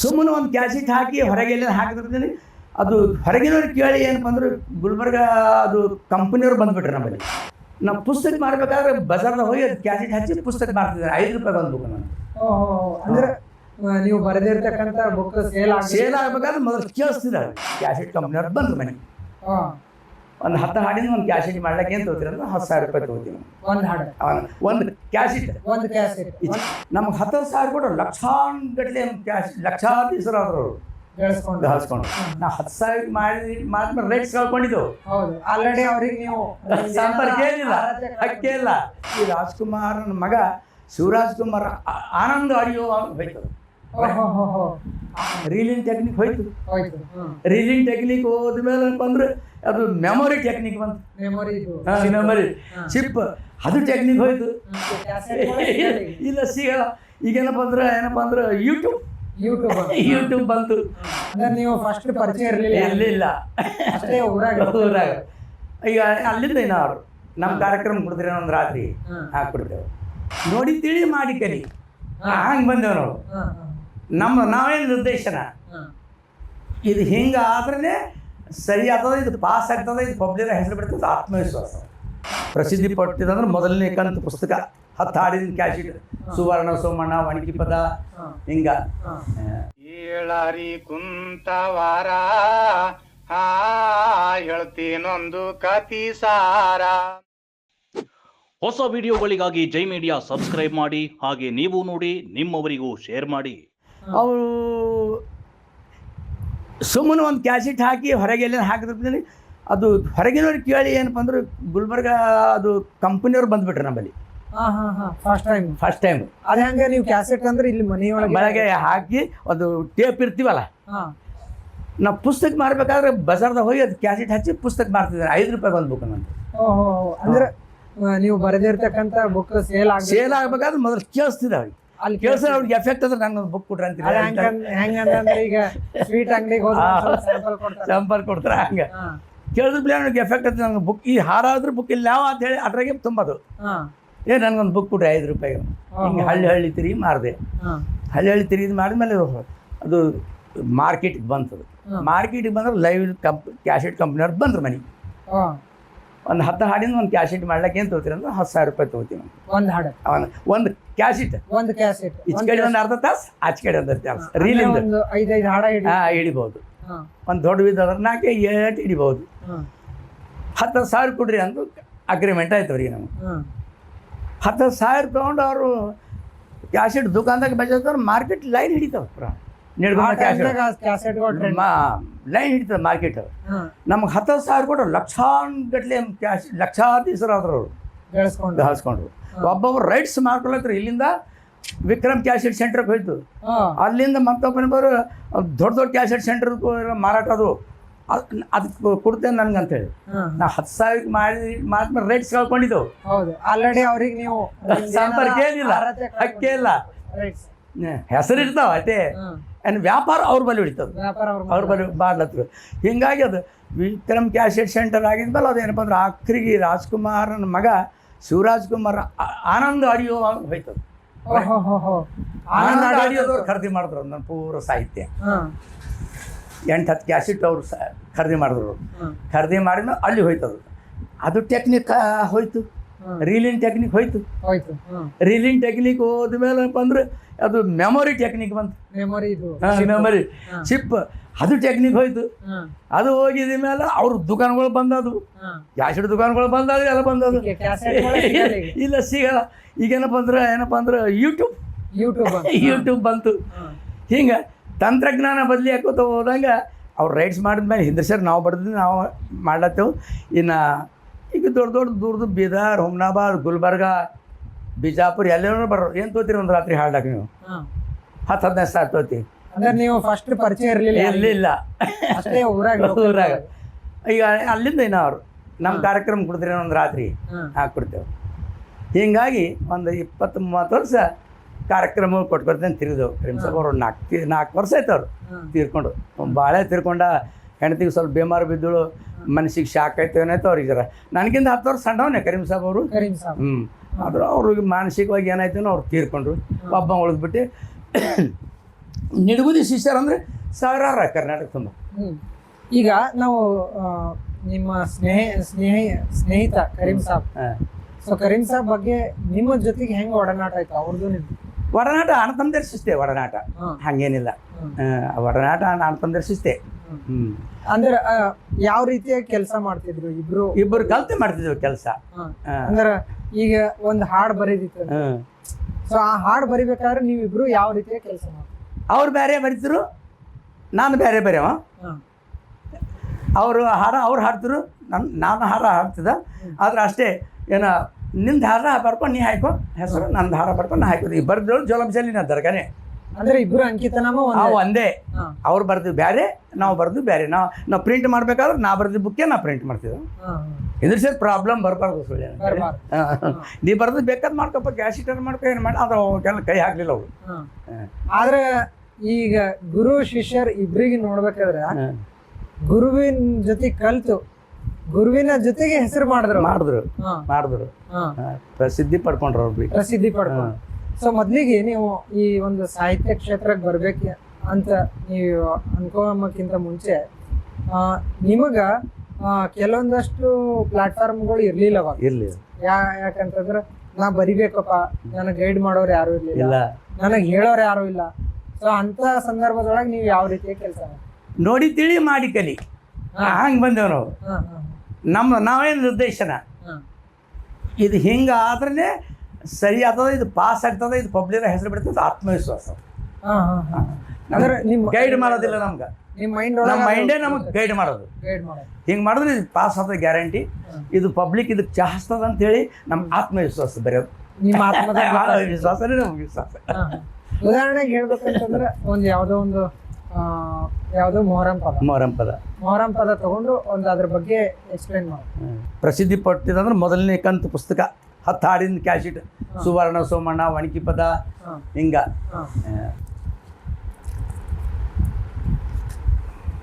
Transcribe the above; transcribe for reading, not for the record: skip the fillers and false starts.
ಸುಮ್ಮನೆ ಒಂದು ಕ್ಯಾಸೆಟ್ ಹಾಕಿ ಹೊರಗೆಲ್ಲ ಹಾಕಿದ್ರೆ ಅದು ಹೊರಗಿನವ್ರು ಕೇಳಿ ಏನಪ್ಪ ಅಂದ್ರೆ ಗುಲ್ಬರ್ಗ ಅದು ಕಂಪ್ನಿಯವ್ರು ಬಂದುಬಿಟ್ರು ನಮ್ಮಲ್ಲಿ. ನಾವು ಪುಸ್ತಕ ಮಾರ್ಬೇಕಾದ್ರೆ ಬಜಾರ್ದಾಗ ಹೋಗಿ ಅದು ಕ್ಯಾಸೆಟ್ ಹಚ್ಚಿ ಪುಸ್ತಕ ಮಾರ್ತಿದ್ದಾರೆ. 5 ರೂಪಾಯಿ ಒಂದು ಬುಕ್ ನಾನು. ಅಂದ್ರೆ ನೀವು ಬರೆದಿರ್ತಕ್ಕಂಥ ಬುಕ್ ಸೇಲ್ ಆಗ್ಬೇಕಾದ್ರೆ ಮೊದಲು ಕೇಳಿಸ್ತಿದ್ದಾರೆ ಕ್ಯಾಸೆಟ್ ಕಂಪ್ನಿಯವ್ರು ಬಂದ್ರು ಮನೆಗೆ. ಒಂದು 10 ಹಾಡಿನ ಒಂದು ಕ್ಯಾಸೆಟ್ ಮಾಡ್ಲಿಕ್ಕೆ ಏನು ತಗೋತೀರ ಅಂದ್ರೆ 10,000 ರೂಪಾಯಿ ತಗೋತೀವಿ. ಒಂದು ಕ್ಯಾಸೆಟ್ ನಮ್ಗೆ 10,000 ಕೊಟ್ಟು ಲಕ್ಷಾನ್ಗಟ್ಲೆ ಕ್ಯಾಸೆಟ್ ಲಕ್ಷಾಧೀಶರು ಆದ್ರು ಬೆಳೆಸ್ಕೊಂಡು ನಾವು 10,000 ಮಾಡಿದ್ಮೇಲೆ ರೇಟ್ಸ್ ಕಳ್ಕೊಂಡಿದ್ದೆವು. ಆಲ್ರೆಡಿ ಅವ್ರಿಗೆ ನೀವು ಸಂಪರ್ಕ ಏನಿಲ್ಲ, ಹಕ್ಕೇ ಇಲ್ಲ. ಈ ರಾಜ್ಕುಮಾರನ ಮಗ ಶಿವರಾಜ್ ಕುಮಾರ್ ಆನಂದ್ ಆಡಿಯೋ ಹೋಯ್ತು. ರೀಲಿಂಗ್ ಟೆಕ್ನಿಕ್ ಹೋಯ್ತು. ರೀಲಿಂಗ್ ಟೆಕ್ನಿಕ್ ಹೋದ್ಮೇಲೆ ಏನಪ್ಪ ಅಂದ್ರೆ ಅದು ಮೆಮೊರಿ ಟೆಕ್ನಿಕ್ ಬಂತು. ಮೆಮೊರಿ ಚಿಪ್ ಅದು ಟೆಕ್ನಿಕ್ ಹೋಯ್ತು. ಇಲ್ಲ ಸಿಗಲ್ಲ. ಈಗೇನಪ್ಪ ಅಂದ್ರೆ ಯೂಟ್ಯೂಬ್ ಬಂತು. ನೀವು ಫಸ್ಟ್ ಪರಿಚಯ ಇರಲಿಲ್ಲ ಊರಾಗ. ಈಗ ಅಲ್ಲಿಂದ ಅವ್ರು ನಮ್ಮ ಕಾರ್ಯಕ್ರಮ ಕೊಡ್ತೀರ ಒಂದು ರಾತ್ರಿ ಹಾಕ್ಬಿಡ್ತೇವೆ. ನೋಡಿ ತಿಳಿ ಮಾಡಿ ಕಲಿ ಹಂಗೆ ಬಂದೇವು ನಾವು. ನಾವೇನು ನಿರ್ದೇಶನ ಇದು ಹಿಂಗೆ ಆದ್ರೆ ಸರಿ ಆಗ್ತದೆ, ಇದು ಪಾಸ್ ಆಗ್ತದೆ, ಇದು ಪಬ್ಲಿಕ್ ಹೆಸರು ಬಿಡ್ತದೆ. ಆತ್ಮವಿಶ್ವಾಸ ಪ್ರಸಿದ್ಧಿ ಪಟ್ಟಿದಂದ್ರೆ ಮೊದಲನೇ ಕಂತು ಪುಸ್ತಕ 10 ಹಾಡಿನ ಕ್ಯಾಸೆಟ್ ಸುವರ್ಣ ಸೋಮಣ್ಣ ವಣಿಕಿ ಪದ ಹಿಂಗ ಏಳಾರಿ ಕುಂತವಾರ ಹೇಳ್ತೀನೊಂದು ಕತಿ ಸಾರ. ಹೊಸ ವಿಡಿಯೋಗಳಿಗಾಗಿ ಜೈ ಮೀಡಿಯಾ ಸಬ್ಸ್ಕ್ರೈಬ್ ಮಾಡಿ, ಹಾಗೆ ನೀವು ನೋಡಿ ನಿಮ್ಮವರಿಗೂ ಶೇರ್ ಮಾಡಿ. ಅವರು ಸುಮ್ಮನೆ ಒಂದು ಕ್ಯಾಸೆಟ್ ಹಾಕಿ ಹೊರಗೆಲ್ಲ ಹಾಕಿದ್ರೆ ಅದು ಹೊರಗಿನವ್ರು ಕೇಳಿ ಏನಪ್ಪ ಅಂದ್ರೆ ಗುಲ್ಬರ್ಗ ಅದು ಕಂಪ್ನಿಯವ್ರು ಬಂದುಬಿಟ್ರು ನಮ್ಮಲ್ಲಿ. ಫಸ್ಟ್ ಟೈಮ್ ಅದ ಹಂಗೆ ನೀವು ಕ್ಯಾಸೆಟ್ ಅಂದ್ರೆ ಇಲ್ಲಿ ಮನೆಗೆ ಹಾಕಿ ಒಂದು ಟೇಪ್ ಇರ್ತೀವಲ್ಲ, ನಾವು ಪುಸ್ತಕ ಮಾರ್ಬೇಕಾದ್ರೆ ಬಜಾರ್ದಾಗ ಹೋಗಿ ಅದು ಕ್ಯಾಸೆಟ್ ಹಚ್ಚಿ ಪುಸ್ತಕ ಮಾರ್ತಿದ್ದಾರೆ. 5 ರೂಪಾಯಿ ಒಂದು ಬುಕ್ ನಂದು. ಅಂದ್ರೆ ನೀವು ಬರೆದಿರ್ತಕ್ಕಂಥ ಬುಕ್ ಸೇಲ್ ಆಗ್ಬೇಕಾದ್ರೆ ಮೊದಲು ಕೇಳಿಸ್ತಿದ್ದಾವೆ. ಅಲ್ಲಿ ಕೇಳಿಸ್ ಅವ್ರಿಗೆ ಎಫೆಕ್ಟ್ ಅಂದ್ರೆ ನಂಗೆ ಒಂದು ಬುಕ್ ಕೊಟ್ರೆ ಅಂತೀರ. ಹೆಂಗಂದ್ರೆ ಈಗ ಸ್ವೀಟ್ ಅಂಗಡಿಗೆ ಸ್ಯಾಂಪಲ್ ಕೊಡ್ತಾರೆ. ಹಂಗೆ ಕೇಳಿದ್ರೆ ನನಗೆ ಎಫೆಕ್ಟ್ ಆಗ್ತದೆ. ನಂಗೆ ಬುಕ್ ಈ ಹಾರಾದ್ರೂ ಬುಕ್ ಇಲ್ಲ ಯಾವ ಅಂತ ಹೇಳಿ ಅದ್ರಾಗೆ ತುಂಬೋದು. ನನಗೊಂದು ಬುಕ್ ಕೊಟ್ರೆ 5 ರೂಪಾಯಿ. ಹಿಂಗೆ ಹಳ್ಳಿ ತಿರುಗಿ ಮಾರಿದೆ. ಹಳ್ಳಿ ತಿರುಗಿ ಮಾಡಿದ್ಮೇಲೆ ಅದು ಮಾರ್ಕೆಟಿಗೆ ಬಂತದು. ಮಾರ್ಕೆಟಿಗೆ ಬಂದ್ರೆ ಲೈವ್ ಕ್ಯಾಸೆಟ್ ಕಂಪ್ನಿಯವ್ರು ಬಂದ್ರು ಮನೆಗೆ. ಒಂದು 10 ಹಾಡಿನ ಒಂದು ಕ್ಯಾಸೆಟ್ ಮಾಡ್ಲಿಕ್ಕೆ ಏನು ತಗೋತೀರ ಅಂದ್ರೆ 10,000 ರೂಪಾಯಿ ತಗೋತೀವಿ ನಾವು. ಒಂದು ಕ್ಯಾಸೆಟ್ ಈಚ ಕಡೆ ಒಂದು ಅರ್ಧ ತಾಸು, ಆಚೆ ಕಡೆ ಒಂದು ತಾಸು ರೀಲಿಂದ 5 ಹಾಡ ಹಿಡಿಬೋದು. ಒಂದು ದೊಡ್ಡ ವಿಧಾನ 4-8 ಹಿಡಿಬೋದು. 10,000 ಕೊಡ್ರಿ ಅಂದು ಅಗ್ರಿಮೆಂಟ್ ಆಯ್ತು ಅವ್ರಿಗೆ. ನಾವು 10,000 ತೊಗೊಂಡು ಅವರು ಕ್ಯಾಸೆಟ್ ದುಕಾನ್ದಾಗ ಬಜಾರ್ದವ್ರು ಮಾರ್ಕೆಟ್ ಲೈನ್ ಹಿಡಿತಾವೆ. ಪುರ ಲೈನ್ ಹಿಡಿತದೆ ಮಾರ್ಕೆಟ್. ನಮ್ಗೆ 10,000 ಕೊಟ್ಟು ಲಕ್ಷಾನ್ಗಟ್ಲೆ ಕ್ಯಾಸೆಟ್ ಲಕ್ಷಾಧೀಶರು ಆದ್ರು ಬೆಳೆಸ್ಕೊಂಡ್ರು. ಒಬ್ಬೊಬ್ರು ರೈಟ್ಸ್ ಮಾಡ್ಕೊಳತ್ರು. ಇಲ್ಲಿಂದ ವಿಕ್ರಮ್ ಕ್ಯಾಸೆಟ್ ಸೆಂಟರ್ಗೆ ಹೋಯ್ತು. ಅಲ್ಲಿಂದ ಮತ್ತೊಬ್ಬರು ದೊಡ್ಡ ಕ್ಯಾಸೆಟ್ ಸೆಂಟರ್ ಮಾರಾಟ ಅದು ಅದಕ್ಕೆ ಕೊಡ್ತೇನೆ ನನ್ಗೆ ಅಂತೇಳಿ ನಾವು 10,000 ಮಾಡಿದ್ಮೇಲೆ ರೇಟ್ಸ್ ಕಳ್ಕೊಂಡಿದ್ದೆವು. ಆಲ್ರೆಡಿ ಅವ್ರಿಗೆ ನೀವು ಸಂಪರ್ಕ ಏನಿಲ್ಲ, ಹಕ್ಕೇ ಇಲ್ಲ. ಹೆಸರು ಇರ್ತಾವ ಅಷ್ಟೇ. ವ್ಯಾಪಾರ ಅವ್ರ ಬಳಿ ಹಿಡಿತದೆ, ಅವ್ರ ಬಳಿ ಮಾಡ್ಲತ್ತರು. ಹಿಂಗಾಗಿ ಅದು ವಿಕ್ರಮ್ ಕ್ಯಾಸೆಟ್ ಸೆಂಟರ್ ಆಗಿದ್ಮೇಲೆ ಅದೇನಪ್ಪ ಅಂದ್ರೆ ಆಖರಿಗೆ ರಾಜ್ಕುಮಾರನ ಮಗ ಶಿವರಾಜ್ ಕುಮಾರ್ ಆನಂದ್ ಆಡಿಯೋ ಹೋಯ್ತದೆ. ಆನಂದ್ ಆಡಿಯೋದವ್ರು ಖರೀದಿ ಮಾಡಿದ್ರು ನನ್ನ ಪೂರ ಸಾಹಿತ್ಯ. 8-10 ಕ್ಯಾಸೆಟ್ ಅವರು ಖರೀದಿ ಮಾಡಿದ್ರು. ಖರೀದಿ ಮಾಡಿದ್ಮೇಲೆ ಅಲ್ಲಿ ಹೋಯ್ತದು. ಅದು ಟೆಕ್ನಿಕ್ ಹೋಯ್ತು. ರೀಲಿಂಗ್ ಟೆಕ್ನಿಕ್ ಹೋಯ್ತು. ರೀಲಿಂಗ್ ಟೆಕ್ನಿಕ್ ಹೋದ್ಮೇಲೆ ಏನಪ್ಪ ಅಂದ್ರೆ ಅದು ಮೆಮೊರಿ ಟೆಕ್ನಿಕ್ ಬಂತು. ಮೆಮೊರಿ ಚಿಪ್ ಅದು ಟೆಕ್ನಿಕ್ ಹೋಯ್ತು. ಅದು ಹೋಗಿದ ಮೇಲೆ ಅವ್ರ ದುಕಾನ್ಗಳು ಬಂದದು, ಕ್ಯಾಸೆಟ್ ದುಕಾನ್ಗಳು ಬಂದದು, ಎಲ್ಲ ಬಂದದು. ಇಲ್ಲ ಸಿಗಲ್ಲ. ಈಗೇನಪ್ಪ ಅಂದ್ರೆ ಯೂಟ್ಯೂಬ್ ಬಂತು. ಹಿಂಗೆ ತಂತ್ರಜ್ಞಾನ ಬದಲಿ ಹಾಕೋತ ಹೋದಂಗೆ ಅವ್ರು ರೈಟ್ಸ್ ಮಾಡಿದ್ಮೇಲೆ ಹಿಂದ್ಸರ್ ನಾವು ಬಡ್ದು ನಾವು ಮಾಡ್ಲತ್ತೇವೆ. ಇನ್ನು ಈಗ ದೂರದ್ದು ಬೀದರ್, ಹುಮ್ನಾಬಾದ್, ಗುಲ್ಬರ್ಗ, ಬಿಜಾಪುರ ಎಲ್ಲರೂ ಬರೋರು. ಏನು ತೋತೀರಿ ಒಂದು ರಾತ್ರಿ ಹಾಡ್ಲಾಕ ನೀವು 10-15 ಸಾವಿರ ತೋತೀವಿ. ನೀವು ಫಸ್ಟ್ ಪರಿಚಯ ಇರಲಿಲ್ಲ ಊರಾಗ. ಈಗ ಅಲ್ಲಿಂದ ಅವ್ರು ನಮ್ಮ ಕಾರ್ಯಕ್ರಮ ಕೊಡ್ತೀರಿ ಒಂದು ರಾತ್ರಿ ಹಾಕ್ಬಿಡ್ತೇವೆ. ಹಿಂಗಾಗಿ ಒಂದು 20-30 ವರ್ಷ ಕಾರ್ಯಕ್ರಮ ಕೊಟ್ಕೊಡ್ತೇನೆ ತಿರುಗಿದೆವು. ಕರೀಮ್ ಸಾಬ್ ಅವರು 4 ವರ್ಷ ಆಯ್ತು ಅವ್ರು ತೀರ್ಕೊಂಡು. ಭಾಳ ತೀರ್ಕೊಂಡ. ಹೆಣ್ತಿಗೆ ಸ್ವಲ್ಪ ಬೇಮಾರು ಬಿದ್ದಳು, ಮನಸ್ಸಿಗೆ ಶಾಕ್ ಆಯ್ತು ಏನಾಯ್ತು ಅವ್ರಿಗೆ. ಜರ ನನಗಿಂತ 10 ವರ್ಷ ಸಣ್ಣವನೇ ಕರೀಮ್ ಸಾಬ್ ಅವರು. ಆದರೂ ಅವ್ರಿಗೆ ಮಾನಸಿಕವಾಗಿ ಏನಾಯ್ತು ಅವ್ರು ತೀರ್ಕೊಂಡ್ರು. ಒಬ್ಬ ಉಳಿದ್ಬಿಟ್ಟು ನಿಡಗುದಿ ಶಿಷ್ಯರು ಅಂದರೆ ಸಾವಿರಾರು ಕರ್ನಾಟಕ ತುಂಬ. ಈಗ ನಾವು ನಿಮ್ಮ ಸ್ನೇಹಿತ ಕರೀಂ ಸಾಬ್, ಸೊ ಕರೀಂ ಸಾಬ್ ಬಗ್ಗೆ ನಿಮ್ಮ ಜೊತೆಗೆ ಹೆಂಗೆ ಒಡನಾಟ ಆಯ್ತು ಅವ್ರದ್ದು ನಿಮ್ದು? ಒಡನಾಟ ಅಣ್ಣತಮ್ಮಂದಿರ ಶಿಸ್ತೆ ಒಡನಾಟ, ಹಂಗೇನಿಲ್ಲ. ಒಡನಾಟ ಅಣ್ಣತಮ್ಮಂದಿರ ಶಿಸ್ತೆ. ಅಂದ್ರೆ ಯಾವ ರೀತಿಯಾಗಿ ಕೆಲಸ ಮಾಡ್ತಿದ್ರು ಇಬ್ಬರು ಕಲ್ತೆ ಮಾಡ್ತಿದ್ವಿ ಕೆಲಸ. ಅಂದ್ರ ಈಗ ಒಂದು ಹಾಡು ಬರೀದಿತ್ತು, ಸೊ ಆ ಹಾಡು ಬರಿಬೇಕಾದ್ರೆ ನೀವಿಬ್ರು ಯಾವ ರೀತಿಯಾಗಿ ಕೆಲಸ ಮಾಡ್ತೀವಿ? ಅವ್ರು ಬೇರೆ ಬರೀತಿರು, ನಾನು ಬೇರೆ ಬೇರೆವ. ಅವರು ಅವ್ರು ಹಾಡ್ತಿರು, ನಾನು ಹಾಡ ಹಾಡ್ತಿದ್ದ. ಆದ್ರೆ ಅಷ್ಟೇ ಏನೋ ನಿಂದು ಹಾಡ ಬರ್ಕೊಂಡು ನೀ ಹಾಕೋ ಹೆಸರು, ನಂದು ಹಾಡ ಬರ್ಕೊಂಡು ನಾ ಹಾಕೋದು. ಇಬ್ಬರದ್ದು ಜೋಲಂಶಲಿನ ದರ್ಗಾನೆ. ಅಂದ್ರೆ ಇಬ್ರು ಅಂಕಿತನಾಮ ಒಂದೇ. ಅವ್ರು ಬರ್ದು ಬೇರೆ, ನಾವು ಬರ್ದು ಬೇರೆ. ನಾವು ಪ್ರಿಂಟ್ ಮಾಡ್ಬೇಕಾದ್ರೆ ನಾ ಬರ್ದು ಬುಕ್ಕೆ ನಾ ಪ್ರಿಂಟ್ ಮಾಡ್ತಿದ್ದೆ. ಇದ್ರ ಸೇರಿ ಪ್ರಾಬ್ಲಮ್ ಬರಬಾರ್ದು ಸುಳ್ಳು. ನೀ ಬರ್ದು ಬೇಕಾದ್ ಮಾಡ್ಕೊಪ್ಪ, ಗ್ಯಾಸ್ ಶೀಟರ್ ಮಾಡ್ಕೊ, ಏನು ಮಾಡಿ ಅದು ಕೆಲ ಕೈ ಹಾಕ್ಲಿಲ್ಲ ಅವರು. ಆದ್ರೆ ಈಗ ಗುರು ಶಿಷ್ಯರ್ ಇಬ್ರಿಗೆ ನೋಡ್ಬೇಕಾದ್ರೆ ಗುರುವಿನ ಜೊತೆ ಕಲ್ತು ಗುರುವಿನ ಜೊತೆಗೆ ಹೆಸರು ಮಾಡಿದ್ರು ಪ್ರಸಿದ್ಧಿ ಪಡ್ಕೊಂಡ್ರು ಅವ್ರು. ಪ್ರಸಿದ್ಧಿ ಪಡ್ಕೊಂಡು. ಸೊ ಮೊದ್ಲಿಗೆ ನೀವು ಈ ಒಂದು ಸಾಹಿತ್ಯ ಕ್ಷೇತ್ರಕ್ಕೆ ಬರ್ಬೇಕು ಅಂತ ನೀವು ಅನ್ಕೋಮಕ್ಕಿಂತ ಮುಂಚೆ ನಿಮಗ ಕೆಲವೊಂದಷ್ಟು ಪ್ಲಾಟ್ಫಾರ್ಮ್ಗಳು ಇರ್ಲಿಲ್ಲ ಅವಾಗ. ಯಾಕಂತಂದ್ರೆ ನಾ ಬರಿಬೇಕಪ್ಪ, ನನಗೆ ಗೈಡ್ ಮಾಡೋರು ಯಾರು ಇರ್ಲಿಲ್ಲ, ನನಗೆ ಹೇಳೋರು ಯಾರು ಇಲ್ಲ. ಸೊ ಅಂತ ಸಂದರ್ಭದೊಳಗೆ ನೀವು ಯಾವ ರೀತಿಯ ಕೆಲಸ ನೋಡಿ ತಿಳಿ ಮಾಡಿ ಕಲಿ, ಹಂಗೆ ಬಂದೇವು ನಾವು. ನಾವೇನು ನಿರ್ದೇಶನ ಇದು ಹಿಂಗೆ ಆದ್ರೆ ಸರಿ ಆಗ್ತದ, ಇದು ಪಾಸ್ ಆಗ್ತದ, ಇದು ಪಬ್ಲಿಕ್ ಹೆಸರು ಬಿಡ್ತದೆ, ಆತ್ಮವಿಶ್ವಾಸ. ಅಂದ್ರೆ ನಿಮ್ಮ ಗೈಡ್ ಮಾಡೋದಿಲ್ಲ ನಮ್ಗೆ, ನಮ್ಮ ಮೈಂಡೇ ನಮಗೆ ಗೈಡ್ ಮಾಡೋದು. ಹಿಂಗೆ ಮಾಡಿದ್ರೆ ಇದು ಪಾಸ್ ಆಗ್ತದೆ ಗ್ಯಾರಂಟಿ, ಇದು ಪಬ್ಲಿಕ್ ಇದಕ್ಕೆ ಚಾಸ್ತದ ಅಂತೇಳಿ ನಮ್ಗೆ ಆತ್ಮವಿಶ್ವಾಸ ಬರೆಯೋದು. ನಿಮ್ಮ ಆತ್ಮದ ವಿಶ್ವಾಸನೇ ನಮ್ಗೆ ವಿಶ್ವಾಸ. ಉದಾಹರಣೆಗೆ ಹೇಳ್ಬೇಕಂತಂದ್ರೆ ಒಂದು ಯಾವುದೋ ಮೊಹರಂ ಪದ ತಗೊಂಡು ಒಂದು ಅದ್ರ ಬಗ್ಗೆ ಎಕ್ಸ್ಪ್ಲೈನ್ ಮಾಡಿ. ಪ್ರಸಿದ್ಧಿ ಪಟ್ಟಿದಂದ್ರೆ ಮೊದಲನೇ ಕಂತು ಪುಸ್ತಕ, 10 ಹಾಡಿನ ಕ್ಯಾಶಿಟ್, ಸುವರ್ಣ ಸೋಮಣ್ಣ, ವಣಿಕಿ ಪದ, ಹಿಂಗ